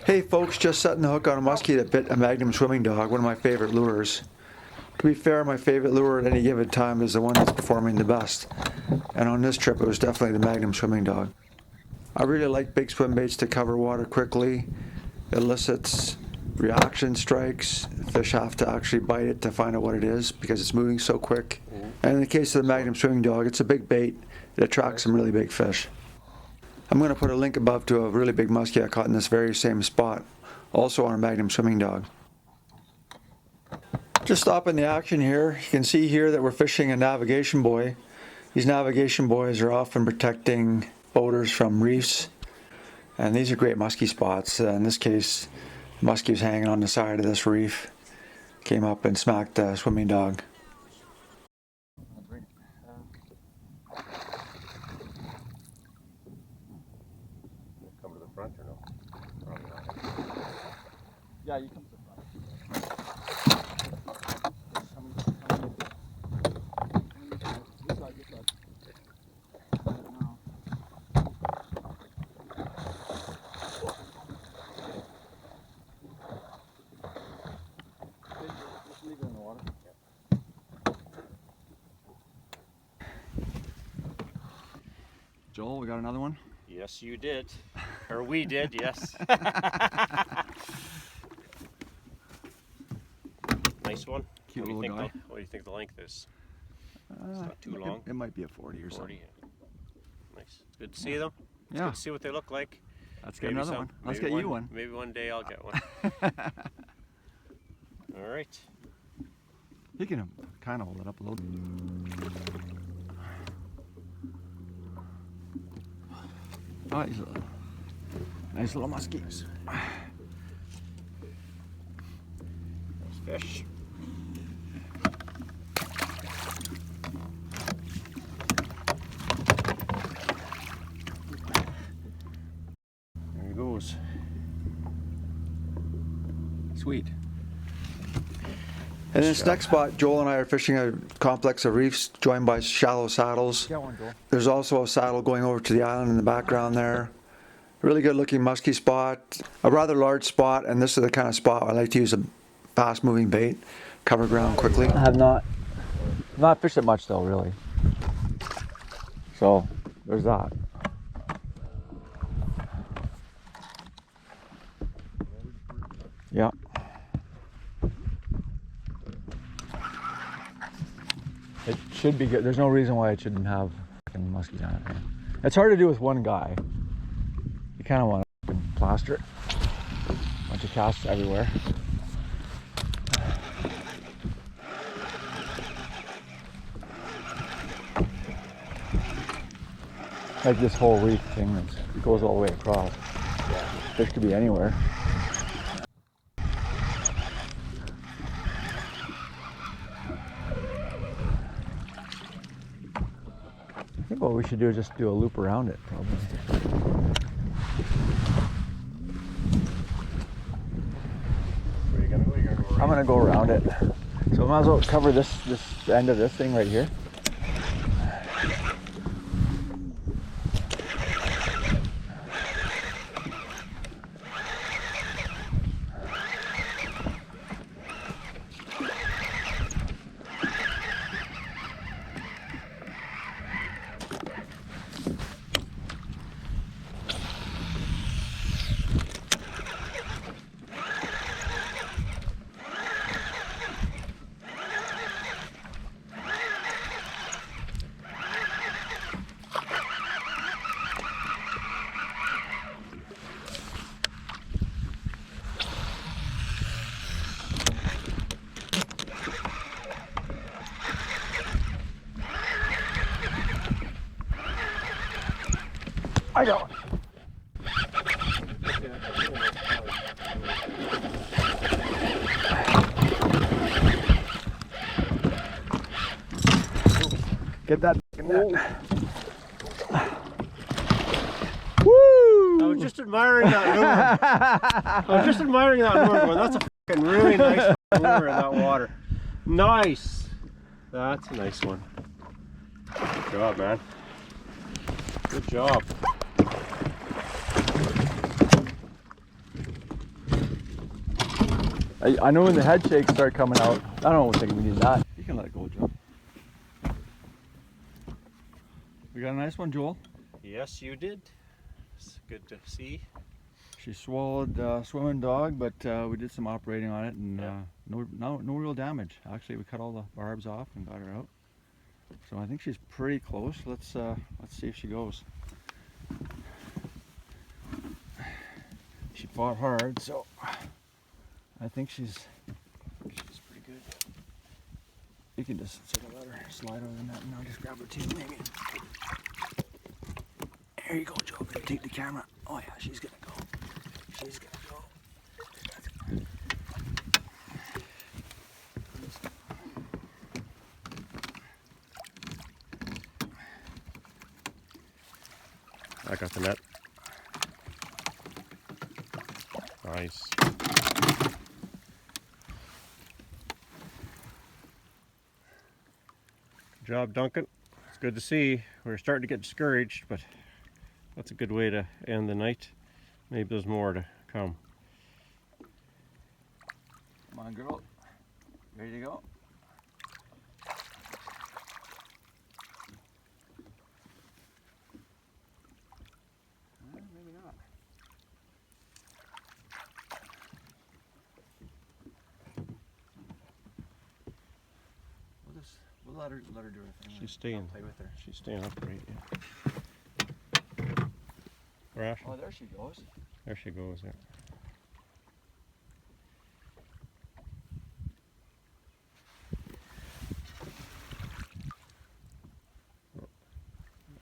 Hey folks, just setting the hook on a muskie that bit a Magnum Swimmin Dawg, one of my favorite lures. To be fair, my favorite lure at any given time is the one that's performing the best. And on this trip, it was definitely the Magnum Swimmin Dawg. I really like big swim baits to cover water quickly. It elicits reaction strikes. Fish have to actually bite it to find out what it is because it's moving so quick. And in the case of the Magnum Swimmin Dawg, it's a big bait. It attracts some really big fish. I'm going to put a link above to a really big muskie I caught in this very same spot, also on a Magnum Swimmin Dawg. Just stopping the action here, you can see here that we're fishing a navigation buoy. These navigation buoys are often protecting boaters from reefs, and these are great muskie spots. In this case, the muskie was hanging on the side of this reef, came up and smacked the Swimmin Dawg. Come to the front or no? Probably not. Yeah, you come to the front. This side. Just leave it in the water. Joel, we got another one? Yes, you did. Or we did, yes. Nice one. Cute little guy. What do you think the length is? It's not too long. It might be a 40 or 40. something. Nice. Good to see them. It's Yeah. good to see what they look like. Let's get another one. Let's get you one. Maybe one day I'll get one. All right. You can kind of hold it up a little. Oh, he's a nice little muskie. Those fish. There he goes. Sweet. In this next spot, Joel and I are fishing a complex of reefs joined by shallow saddles. Get one, Joel. There's also a saddle going over to the island in the background there. Really good looking musky spot, a rather large spot, and this is the kind of spot I like to use a fast moving bait, cover ground quickly. I have not fished it much though, really. So there's that. Yeah. It should be good. There's no reason why it shouldn't have fucking muskie on it. Man. It's hard to do with one guy. You kind of want to plaster it. Bunch of casts everywhere. Like this whole reef thing that goes all the way across. Fish could be anywhere. I think what we should do is just do a loop around it, probably. Where are you gonna go? You're gonna go right. I'm gonna go around it. So I might as well cover this end of this thing right here. I got one. Get that net. Woo! I was just admiring that lure. Going, that's a fucking really nice lure in that water. Nice. That's a nice one. Good job, man. Good job. I know when the head shakes start coming out. I don't think we need that. You can let it go, Joel. We got a nice one, Joel. Yes, you did. It's good to see. She swallowed Swimmin Dawg, but we did some operating on it, and no real damage. Actually, we cut all the barbs off and got her out. So I think she's pretty close. Let's see if she goes. She fought hard, so I think she's pretty good. You can just sort of let her slide over the net, and I'll just grab her tail maybe. There you go, Joe. Gonna take the camera. Oh yeah, she's gonna go. She's gonna go. I got the net. Nice. Good job, Duncan. It's good to see. We're starting to get discouraged, but that's a good way to end the night. Maybe there's more to come. Come on, girl. Ready to go? Maybe not. We'll let her do her thing. She's staying. Play with her. She's staying upright. Yeah. Where Ashley? Oh, there she goes. There she goes. There.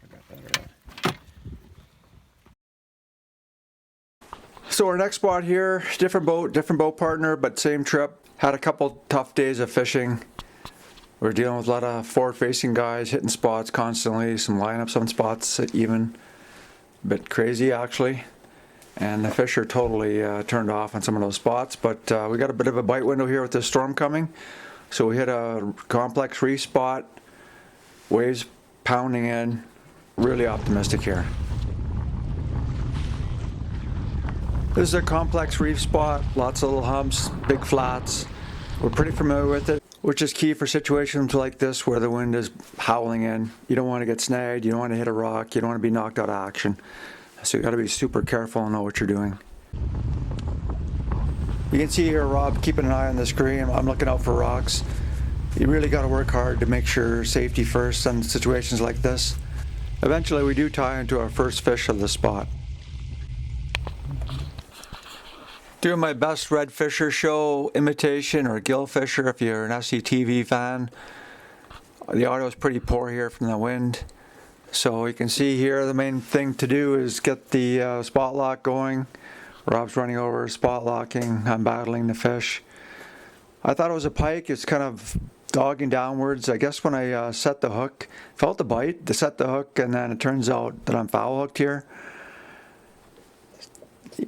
I got that around. So our next spot here, different boat partner, but same trip. Had a couple tough days of fishing. We're dealing with a lot of forward-facing guys, hitting spots constantly, some lineups on spots even. A bit crazy actually. And the fish are totally turned off on some of those spots, but we got a bit of a bite window here with this storm coming. So we hit a complex reef spot, waves pounding in, really optimistic here. This is a complex reef spot, lots of little humps, big flats. We're pretty familiar with it, which is key for situations like this where the wind is howling in. You don't want to get snagged, you don't want to hit a rock, you don't want to be knocked out of action. So you got to be super careful and know what you're doing. You can see here Rob keeping an eye on the screen. I'm looking out for rocks. You really got to work hard to make sure safety first in situations like this. Eventually we do tie into our first fish of the spot. Doing my best red fisher show imitation or gill fisher if you're an SCTV fan. The audio is pretty poor here from the wind. So you can see here the main thing to do is get the spot lock going. Rob's running over, spot locking, I'm battling the fish. I thought it was a pike, it's kind of dogging downwards. I guess when I set the hook, felt the bite, to set the hook, and then it turns out that I'm foul hooked here.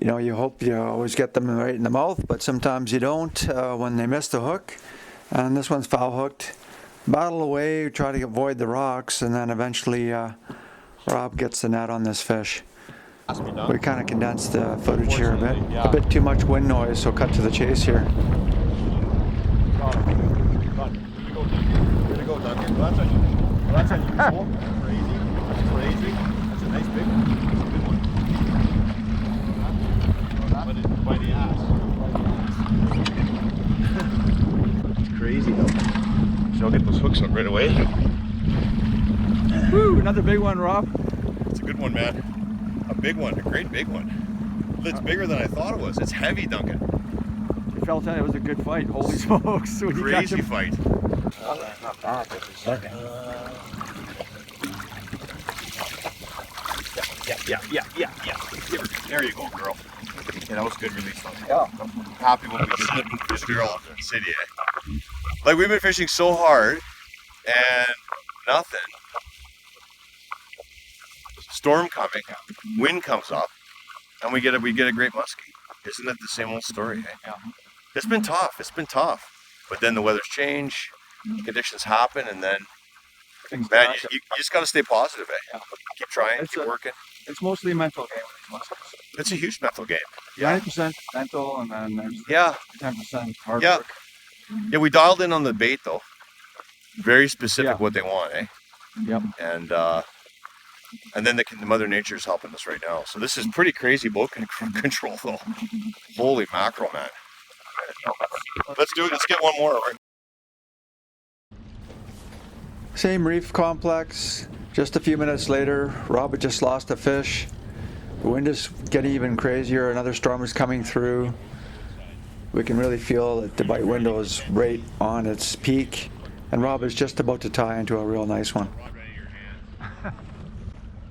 You know, you hope you always get them right in the mouth, but sometimes you don't when they miss the hook. And this one's foul hooked. Battle away, try to avoid the rocks, and then eventually Rob gets the net on this fish. We kind of condensed the footage here a bit. A bit too much wind noise, so cut to the chase here. Way to go, Duncan. Well, that's unusual. Crazy. That's crazy. That's a nice big one. That's a good one. By the ass. It's crazy though. So I'll get those hooks up right away. Woo! Another big one, Rob. It's a good one, man. A big one. A great big one. It's bigger than I thought it was. It's heavy, Duncan. You felt that it was a good fight. Holy smokes! When you catch Crazy him. fight. Not bad for a second. Yeah. There you go, girl. Yeah, that was good release, Duncan. Yeah. I'm happy when we get this girl in the city, eh? Like, we've been fishing so hard and nothing. Storm coming, wind comes up, and we get a great musky. Isn't it the same old story? Eh? Yeah. It's been tough. But then the weather's change, conditions happen, and then man, you just got to stay positive. Eh? Yeah. Keep trying, keep working. It's mostly a mental game. It's a huge mental game. Yeah. 90% mental, and then there's Yeah. 10% hard Yeah. work. Yeah, we dialed in on the bait though. Very specific Yeah. what they want, eh? Yep. And then the Mother Nature's helping us right now. So this is pretty crazy boat control though. Holy mackerel, man. Let's do it. Let's get one more. Right? Same reef complex. Just a few minutes later, Rob had just lost a fish. The wind is getting even crazier. Another storm is coming through. We can really feel that the bite window is right on its peak. And Rob is just about to tie into a real nice one. Rod ready to your hands.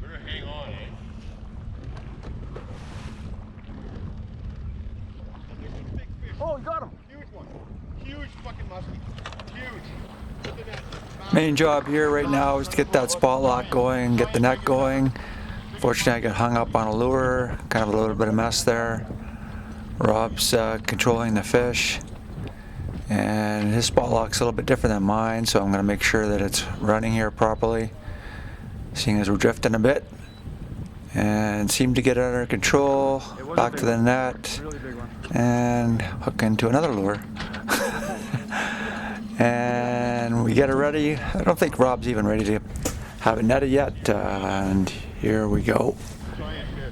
Better hang on, eh? Oh, you got him. Huge one. Huge fucking musky. Huge. Look at that. Main job here right now is to get that spot lock going, get the net going. Fortunately, I got hung up on a lure, kind of a little bit of mess there. Rob's controlling the fish, and his spot lock's a little bit different than mine, so I'm going to make sure that it's running here properly, seeing as we're drifting a bit. And seem to get it under control, back to the net, Really big one. and hook into another lure. And we get it ready. I don't think Rob's even ready to have it netted yet. And here we go.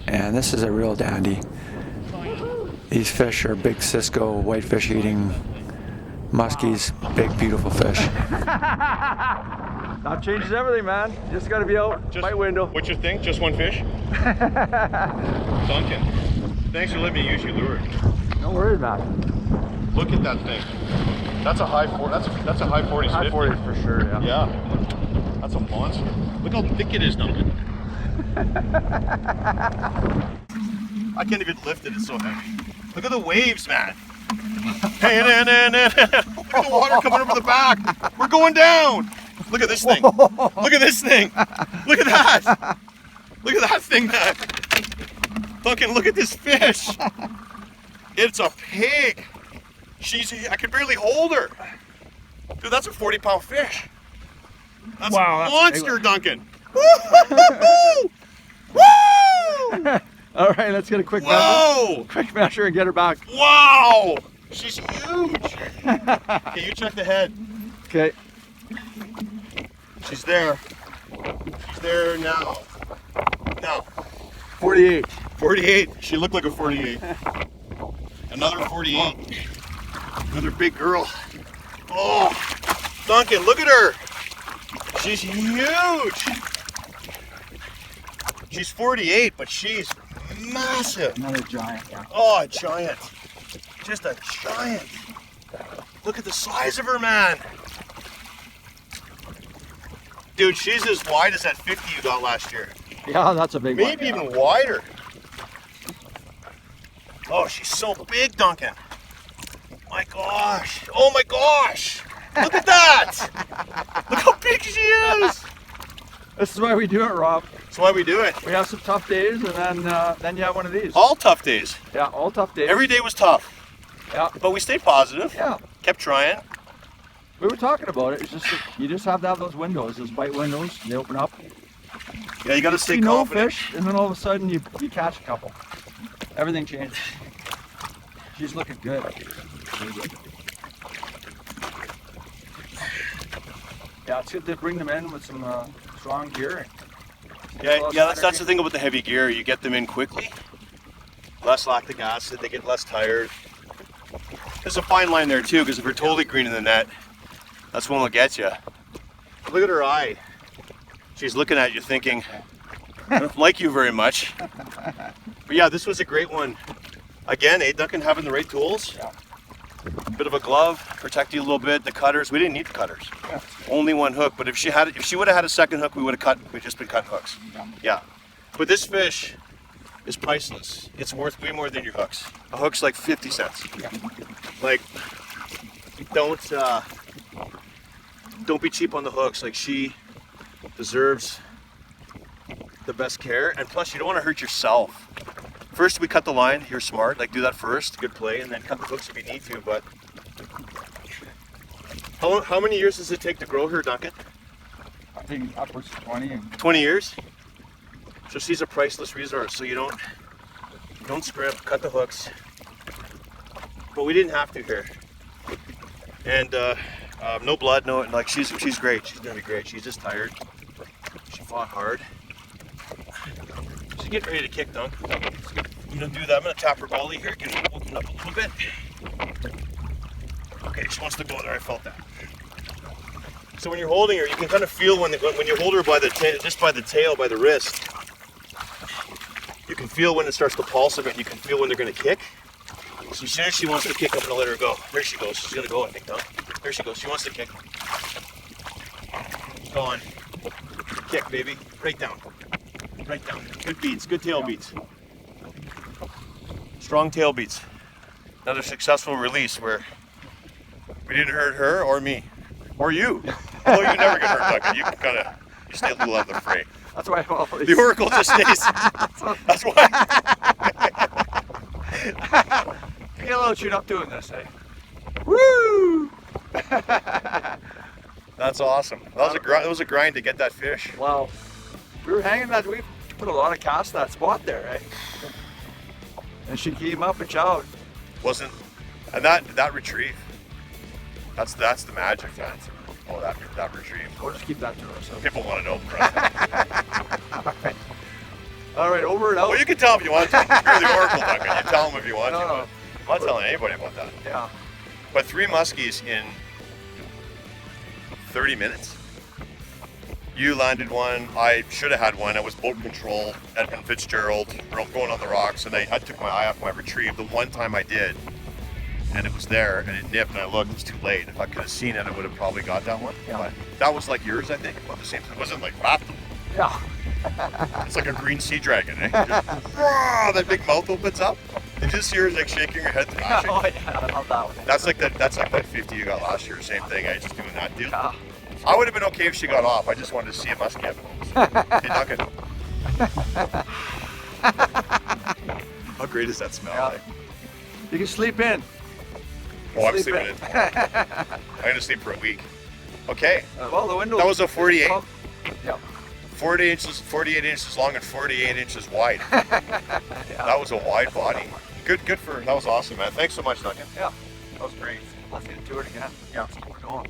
And this is a real dandy. These fish are big Cisco whitefish eating muskies, big beautiful fish. That changes everything, man. You just got to be out by window. What's your thing? Just one fish? Duncan, thanks for letting me use your lure. No worries, man. Look at that thing. That's a high that's a high 40s. High 50. 40s for sure, yeah. Yeah. That's a monster. Look how thick it is, Duncan. I can't even lift it, it's so heavy. Look at the waves, man. Hey, look at the water coming over the back. We're going down. Look at this thing. Look at this thing. Look at that. Look at that thing, man. Duncan, look at this fish. It's a pig. I could barely hold her. Dude, that's a 40-pound fish. That's Wow, a that's monster, Duncan. Woo! Woo! All right, let's get a quick measure. Whoa! Quick measure and get her back. Wow! She's huge. Okay, you check the head. Okay. She's there. She's there now. Now, 48. 48. She looked like a 48. Another 48. Another big girl. Oh, Duncan, look at her. She's huge. She's 48, but she's massive. Another giant, yeah. Oh, a giant. Just a giant. Look at the size of her, man. Dude, she's as wide as that 50 you got last year. Yeah, that's a big one. Maybe even wider. Oh, she's so big, Duncan. My gosh. Oh my gosh. Look at that. Look how big she is. This is why we do it, Rob. That's why we do it. We have some tough days, and then you have one of these. All tough days. Yeah, all tough days. Every day was tough. Yeah. But we stayed positive. Yeah. Kept trying. We were talking about it. It's just you just have to have those windows, those bite windows. They open up. Yeah, you got to stay See no confident. fish, and then all of a sudden you catch a couple. Everything changes. She's looking good. Really good. Yeah, it's good to bring them in with some strong gear. Yeah, that's the thing about the heavy gear. You get them in quickly. Less lactic acid, they get less tired. There's a fine line there too, because if you're totally green in the net, that's when it'll get you. Look at her eye. She's looking at you thinking, I don't like you very much. But yeah, this was a great one. Again, Duncan having the right tools. Yeah. Bit of a glove, protect you a little bit. The cutters, we didn't need the cutters. Yeah. Only one hook, but if she would have had a second hook, we'd just been cutting hooks. Yeah. But this fish is priceless. It's worth way more than your hooks. A hook's like 50 cents. Yeah. Like, don't be cheap on the hooks. Like, she deserves the best care, and plus you don't want to hurt yourself. First we cut the line. You're smart. Like, do that first. Good play, and then cut the hooks if you need to. But how many years does it take to grow her, Duncan? I think upwards of 20. 20 years. So she's a priceless resource. So you don't Don't scrimp, cut the hooks. But we didn't have to here. And no blood, no, like she's great. She's gonna be great. She's just tired. She fought hard. She's getting ready to kick, Dunk. I'm gonna do that. I'm gonna tap her belly here, get her open up a little bit. Okay, she wants to go there. I felt that. So when you're holding her, you can kind of feel when you hold her by the just by the tail, by the wrist. You can feel when it starts to pulse a bit. You can feel when they're gonna kick. So as soon as she wants to kick, I'm gonna let her go. There she goes. She's gonna go, I think, Dunk. There she goes. She wants to kick. Go on. Kick, baby. Right down. Right down. Good beats. Good tail beats. Strong tail beats. Another successful release where we didn't hurt her or me. Or you. Although you never get hurt, Duncan. You can kind of stay a little out of the fray. That's why I'm always... The oracle just stays. That's why. Get a little chewed up doing this, eh? Woo! That's awesome. That was a grind to get that fish. Wow. We were hanging that, we put a lot of cast that spot there, right? And she came up and chowed. Wasn't, and that retrieve. That's the magic. Oh, that retrieve. We'll just keep that to ourselves. People want to know. All right, over and out. Well, you can tell if you want to. You're the oracle, Duncan. You tell them if you want to. No. I'm not telling anybody about that. Yeah. But 3 muskies in 30 minutes. You landed one. I should have had one. I was boat control at Fitzgerald, going on the rocks, and I took my eye off my retrieve. The one time I did, and it was there, and it nipped, and I looked. It was too late. If I could have seen it, I would have probably got that one. Yeah. But that was like yours, I think. About the same time. It wasn't like wrapped. Yeah. It's like a green sea dragon, eh? Just, that big mouth opens up. Did you see her like shaking her head thrashing? Oh yeah, I love that one. That's like that 50 you got last year. Same thing. I just doing that deal. Yeah. I would have been okay if she got off. I just wanted to see a musky up close. Hey, Duncan. How great is that smell? Yeah. Like? You can sleep in. Oh, I'm Sleep sleeping in. I'm gonna sleep for a week. Okay. Well, the window. That was a 48. Yeah. 48 inches long and 48 inches wide. That was a wide body. Good for. That was awesome, man. Thanks so much, Duncan. Yeah. That was great. Let's get to it again. Yeah. We're going.